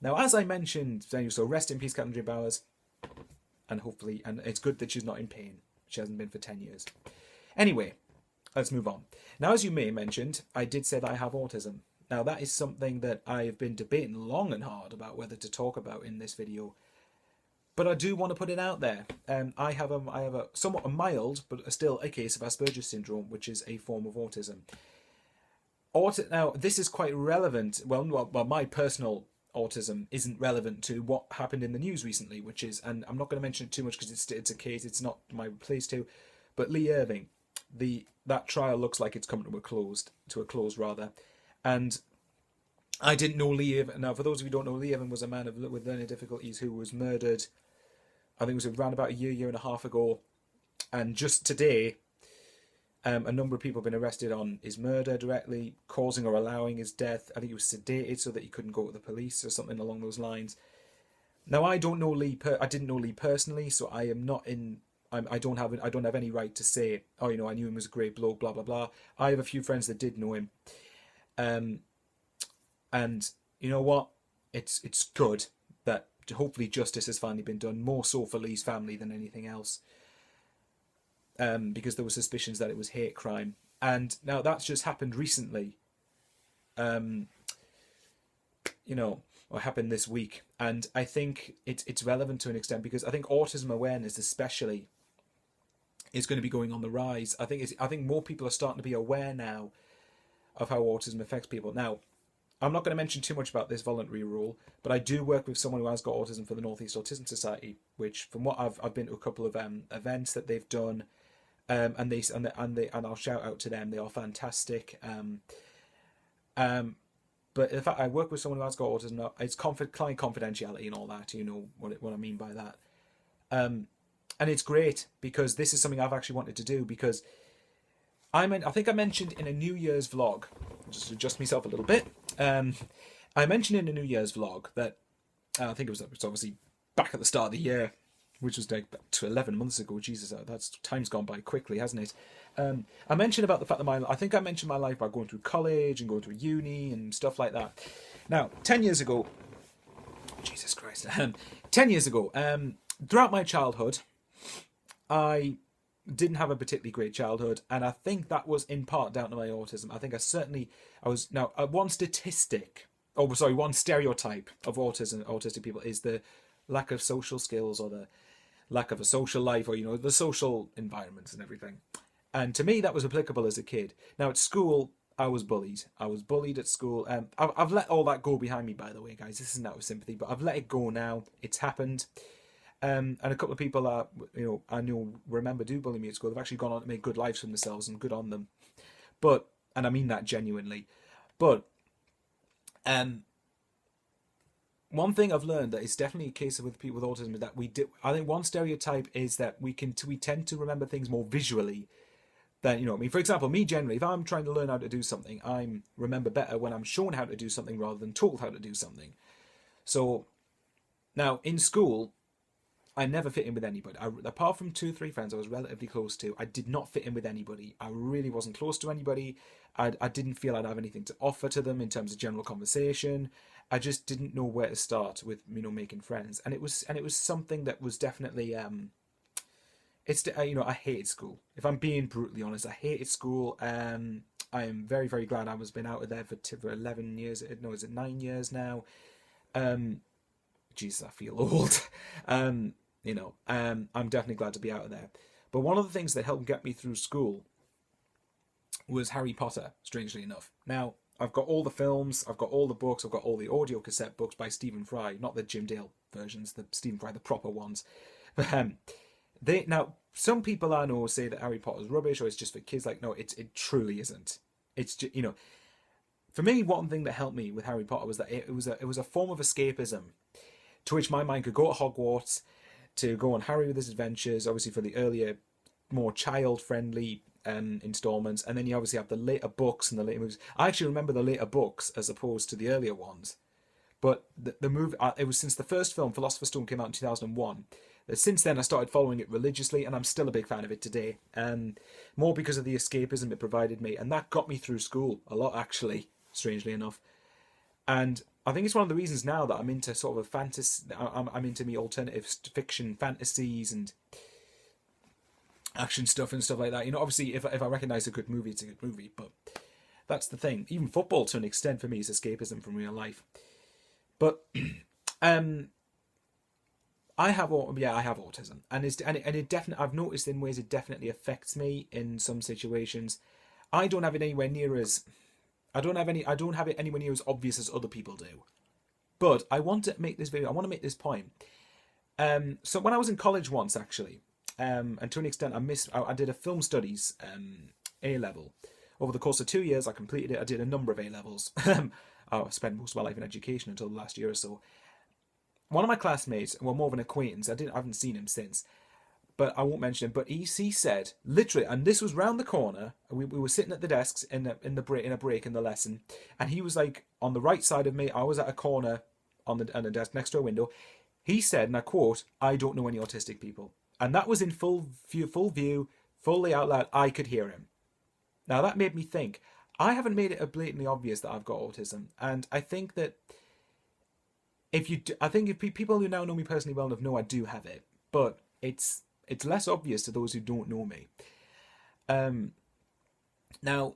Now, as I mentioned, so rest in peace, Captain Jim Bowers, and hopefully, and it's good that she's not in pain. She hasn't been for 10 years. Anyway, let's move on. Now, as you may have mentioned, I did say that I have autism. Now, that is something that I have been debating long and hard about whether to talk about in this video. But I do want to put it out there. I have a somewhat a mild, but still a case of Asperger's syndrome, which is a form of autism. Now, this is quite relevant. Well, my personal autism isn't relevant to what happened in the news recently, which is, and I'm not going to mention it too much because it's a case, it's not my place to, but Lee Irving, that trial looks like it's coming to a close rather, and I didn't know Lee Irving. Now, for those of you who don't know, Lee Irving was a man with learning difficulties who was murdered, I think it was around about a year and a half ago, and just today, a number of people have been arrested on his murder directly, causing or allowing his death. I think he was sedated so that he couldn't go to the police or something along those lines. Now, I don't know Lee. I didn't know Lee personally, so I am not in. I don't have any right to say, oh, I knew him as a great bloke, blah blah blah. I have a few friends that did know him, and you know what? It's good that hopefully justice has finally been done, more so for Lee's family than anything else. Because there were suspicions that it was hate crime, and now that's just happened recently. Or happened this week, and I think it's relevant to an extent because I think autism awareness, especially, is going to be going on the rise. I think more people are starting to be aware now of how autism affects people. Now, I'm not going to mention too much about this voluntary rule, but I do work with someone who has got autism for the Northeast Autism Society, which, from what I've been to a couple of events that they've done. And I'll shout out to them. They are fantastic. But in fact, I work with someone who has got autism. It's client confidentiality and all that. You know what I mean by that. And it's great because this is something I've actually wanted to do because I think I mentioned in a New Year's vlog. Just to adjust myself a little bit. I mentioned in a New Year's vlog that I think it's obviously back at the start of the year, which was like 11 months ago. Jesus, that's time's gone by quickly, hasn't it? I mentioned about the fact that I think I mentioned my life by going through college and going through uni and stuff like that. Now, 10 years ago, Jesus Christ, 10 years ago, throughout my childhood, I didn't have a particularly great childhood, and I think that was in part down to my autism. I think one stereotype of autistic people is the lack of social skills or the lack of a social life, or the social environments and everything. And to me, that was applicable as a kid. Now at school, I was bullied. I was bullied at school. I've let all that go behind me, by the way, guys. This isn't out of sympathy, but I've let it go now. It's happened. And a couple of people I remember do bully me at school. They've actually gone on to make good lives for themselves, and good on them. And I mean that genuinely. But one thing I've learned that is definitely a case with people with autism is that I think one stereotype is that we tend to remember things more visually than, for example, me generally, if I'm trying to learn how to do something, I remember better when I'm shown how to do something rather than told how to do something. So now in school, I never fit in with anybody. Apart from 2 or 3 friends I was relatively close to, I did not fit in with anybody. I really wasn't close to anybody. I didn't feel I'd have anything to offer to them in terms of general conversation. I just didn't know where to start with, making friends. And it was something that was definitely, I hated school. If I'm being brutally honest, I hated school. I am very, very glad I was been out of there for 11 years. No, is it 9 years now? Jesus, I feel old. I'm definitely glad to be out of there. But one of the things that helped get me through school was Harry Potter, strangely enough. Now, I've got all the films, I've got all the books, I've got all the audio cassette books by Stephen Fry, not the Jim Dale versions, the Stephen Fry, the proper ones. But now, some people I know say that Harry Potter's rubbish or it's just for kids. Like, no, it truly isn't. It's just, for me, one thing that helped me with Harry Potter was that it was a form of escapism to which my mind could go to Hogwarts, to go on Harry with his adventures, obviously for the earlier, more child-friendly installments, and then you obviously have the later books and the later movies. I actually remember the later books as opposed to the earlier ones. But the movie, it was since the first film, Philosopher's Stone, came out in 2001. Since then, I started following it religiously, and I'm still a big fan of it today. More because of the escapism it provided me, and that got me through school a lot, actually, strangely enough. And I think it's one of the reasons now that I'm into sort of a fantasy. I'm into me alternative fiction fantasies and action stuff and stuff like that. You know, obviously, if I recognize a good movie, it's a good movie. But that's the thing. Even football, to an extent, for me, is escapism from real life. But I have autism, and it definitely, I've noticed in ways it definitely affects me in some situations. I don't have it anywhere near as I don't have it anywhere near as obvious as other people do. But I want to make this video. I want to make this point. So when I was in college once, actually, and to an extent, I did a film studies A level. Over the course of 2 years, I completed it. I did a number of A levels. I spent most of my life in education until the last year or so. One of my classmates, well, more of an acquaintance. I haven't seen him since, but I won't mention him. But he said literally, and this was round the corner. We were sitting at the desks in a break in the lesson, and he was like on the right side of me. I was at a corner on the desk next to a window. He said, and I quote, "I don't know any autistic people," and that was in full view, fully out loud. I could hear him. Now that made me think. I haven't made it blatantly obvious that I've got autism, and I think that if people who now know me personally well enough know I do have it, but it's less obvious to those who don't know me. Now,